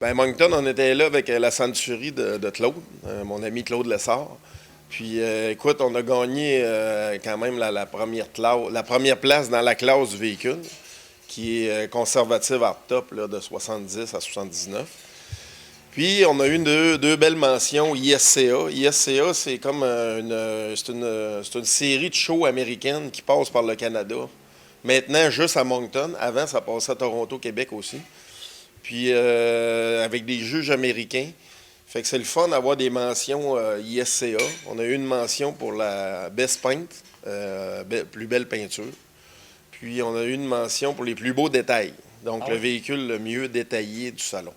Ben, Moncton, on était là avec la Century de Claude, mon ami Claude Lessard. Puis, écoute, on a gagné quand même la première place dans la classe du véhicule, qui est conservative hardtop là, de 70 à 79. Puis, on a eu deux belles mentions ISCA. ISCA, c'est comme c'est une série de shows américaines qui passent par le Canada. Maintenant, juste à Moncton. Avant, ça passait à Toronto, Québec aussi. Puis, avec des juges américains. Fait que c'est le fun d'avoir des mentions ISCA. On a eu une mention pour la Best Paint, plus belle peinture. Puis, on a eu une mention pour les plus beaux détails. Donc, le véhicule le mieux détaillé du salon.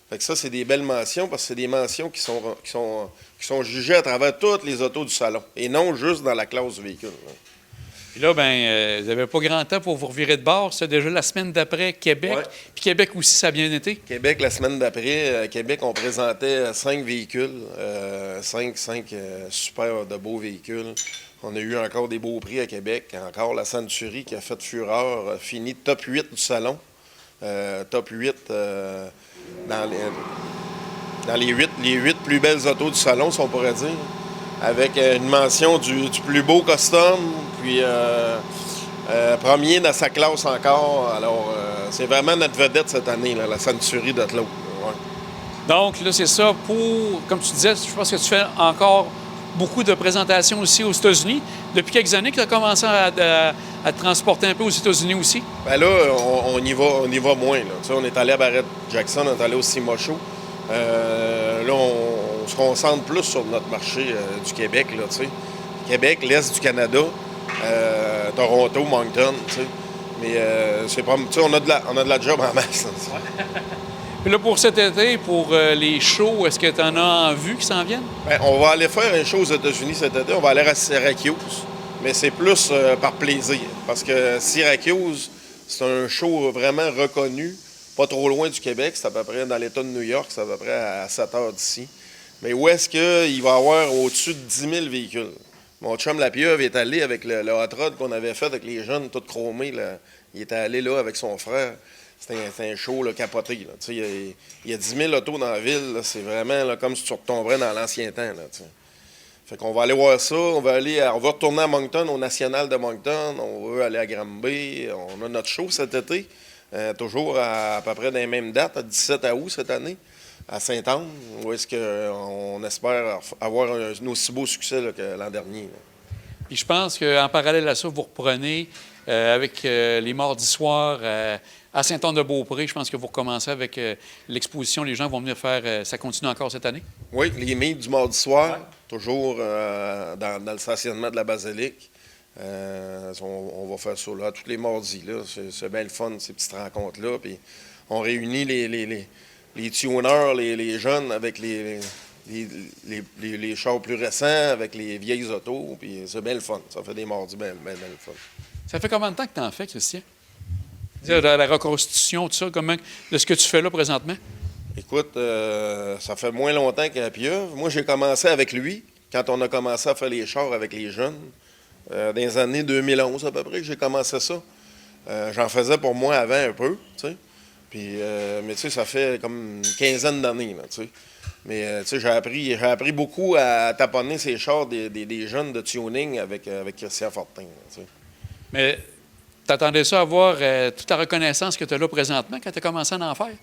Fait que ça, c'est des belles mentions parce que c'est des mentions qui sont jugées à travers toutes les autos du salon et non juste dans la classe du véhicule. Puis là, vous n'avez pas grand temps pour vous revirer de bord. C'est déjà la semaine d'après Québec. Ouais. Puis Québec aussi, ça a bien été. Québec, la semaine d'après, Québec, on présentait 5 véhicules, 5 super de beaux véhicules. On a eu encore des beaux prix à Québec. Encore la Century qui a fait fureur, fini top 8 du salon. Top 8 dans les 8 plus belles autos du salon, si on pourrait dire. Avec une mention du plus beau custom, puis premier dans sa classe encore. Alors, c'est vraiment notre vedette cette année, là, la Century de Claude. Ouais. Donc, là, c'est ça comme tu disais, je pense que tu fais encore beaucoup de présentations aussi aux États-Unis. Depuis quelques années que tu as commencé à te transporter un peu aux États-Unis aussi? Bien là, on y va moins. Là. Tu sais, on est allé à Barrett-Jackson, on est allé au Cima Show. Là, on se concentre plus sur notre marché du Québec, là, tu sais. Québec, l'Est du Canada, Toronto, Moncton, tu sais. Mais c'est pas... Tu sais, on a de la job en masse. Là, puis là, pour cet été, pour les shows, est-ce que tu en as en vue qui s'en viennent? Bien, on va aller faire un show aux États-Unis cet été. On va aller à Syracuse. Mais c'est plus par plaisir. Parce que Syracuse, c'est un show vraiment reconnu. Pas trop loin du Québec, c'est à peu près dans l'État de New York, c'est à peu près à 7 heures d'ici. Mais où est-ce qu'il va y avoir au-dessus de 10 000 véhicules? Mon chum Lapieuvre est allé avec le hot rod qu'on avait fait avec les jeunes, tout chromés. Là. Il était allé là avec son frère. C'était un show là, capoté. Là. Il y a 10 000 autos dans la ville. C'est vraiment là, comme si tu retomberais dans l'ancien temps. Là, fait qu'on va aller voir ça. On va retourner à Moncton, au National de Moncton. On veut aller à Granby. On a notre show cet été. Toujours à peu près dans les mêmes dates, à 17 août cette année, à Saint-Anne, où est-ce qu'on espère avoir un aussi beau succès là, que l'an dernier. Là. Puis je pense qu'en parallèle à ça, vous reprenez avec les mardis soirs à Saint-Anne-de-Beaupré. Je pense que vous recommencez avec l'exposition. Les gens vont venir faire... ça continue encore cette année? Oui, les meets du mardi soir, toujours dans le stationnement de la basilique. On va faire ça là tous les mardis. Là. C'est bien le fun, ces petites rencontres-là. Puis on réunit les tuners, les jeunes avec les chars plus récents, avec les vieilles autos. Puis c'est bien le fun. Ça fait des mardis bien le fun. Ça fait combien de temps que tu en fais, Christian? La reconstitution, tout ça, de ce que tu fais là présentement? Écoute, ça fait moins longtemps qu'à Pieuvre. Moi, j'ai commencé avec lui, quand on a commencé à faire les chars avec les jeunes. Dans les années 2011 à peu près que j'ai commencé ça. J'en faisais pour moi avant un peu, tu sais. Puis, mais tu sais, ça fait comme une quinzaine d'années, là, tu sais. Mais tu sais, j'ai appris beaucoup à taponner ces chars des jeunes de tuning avec Christian Fortin, là, tu sais. Mais t'attendais ça à avoir toute ta reconnaissance que tu as là présentement quand tu as commencé à en faire?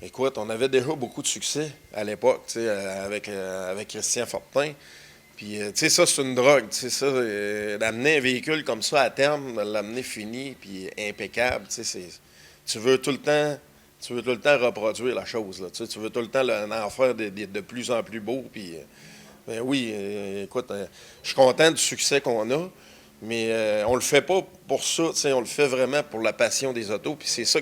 Écoute, on avait déjà beaucoup de succès à l'époque, tu sais, avec Christian Fortin. Puis, tu sais, ça, c'est une drogue. Tu sais, ça, d'amener un véhicule comme ça à terme, de l'amener fini, puis impeccable, tu sais, tu veux tout le temps reproduire la chose, là. Tu veux tout le temps en faire de plus en plus beau. Puis, ben oui, écoute, je suis content du succès qu'on a, mais on le fait pas pour ça, tu sais, on le fait vraiment pour la passion des autos. Puis c'est ça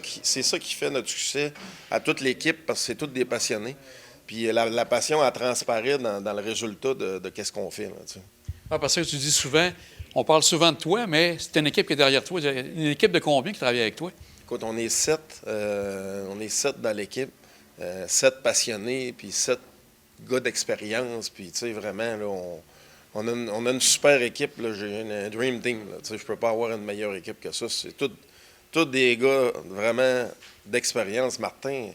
qui fait notre succès à toute l'équipe, parce que c'est tous des passionnés. Puis la passion, elle transparaît dans le résultat de qu'est-ce qu'on fait. Là, tu sais. Parce que tu dis souvent, on parle souvent de toi, mais c'est une équipe qui est derrière toi. Une équipe de combien qui travaille avec toi? Écoute, on est 7. On est 7 dans l'équipe. 7 passionnés, puis 7 gars d'expérience. Puis, tu sais, vraiment, là, on a une super équipe. Là, j'ai une dream team. Là, tu sais, je peux pas avoir une meilleure équipe que ça. C'est tous des gars vraiment d'expérience. Martin...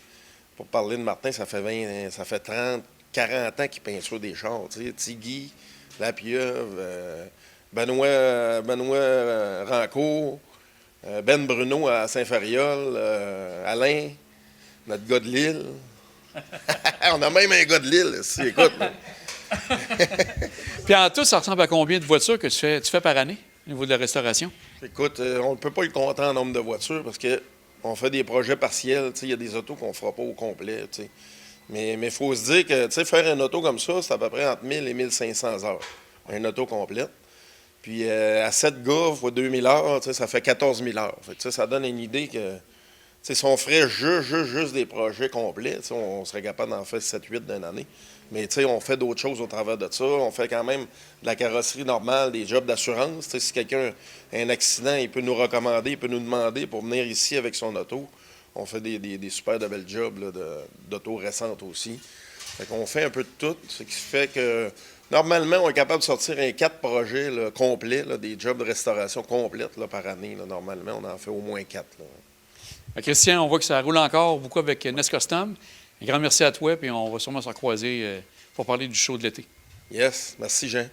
pour parler de Martin, ça fait 30, 40 ans qu'il peinture des chars. Tigui, Lapieuvre, Benoît Rancourt, Ben Bruno à Saint-Fariol, Alain, notre gars de Lille. On a même un gars de Lille, si, écoute. Puis en tout, ça ressemble à combien de voitures que tu fais par année au niveau de la restauration? Écoute, on ne peut pas le compter en nombre de voitures parce qu'on fait des projets partiels. Il y a des autos qu'on ne fera pas au complet. T'sais. Mais il faut se dire que faire un auto comme ça, c'est à peu près entre 1000 et 1500 heures. Un auto complète. Puis à 7 gars, fois 2000 heures, ça fait 14 000 heures. Fait que, ça donne une idée que si on ferait juste des projets complets, on serait capable d'en faire 7-8 d'une année. Mais on fait d'autres choses au travers de ça. On fait quand même de la carrosserie normale, des jobs d'assurance. Si quelqu'un a un accident, il peut nous recommander, il peut nous demander pour venir ici avec son auto. On fait des super de belles jobs d'auto récentes aussi. Fait qu'on fait un peu de tout, ce qui fait que normalement, on est capable de sortir 4 projets là, complets, là, des jobs de restauration complètes là, par année. Là. Normalement, on en fait au moins 4. Là. Christian, on voit que ça roule encore beaucoup avec Nescostom. Un grand merci à toi, puis on va sûrement se recroiser pour parler du show de l'été. Yes, merci Jean.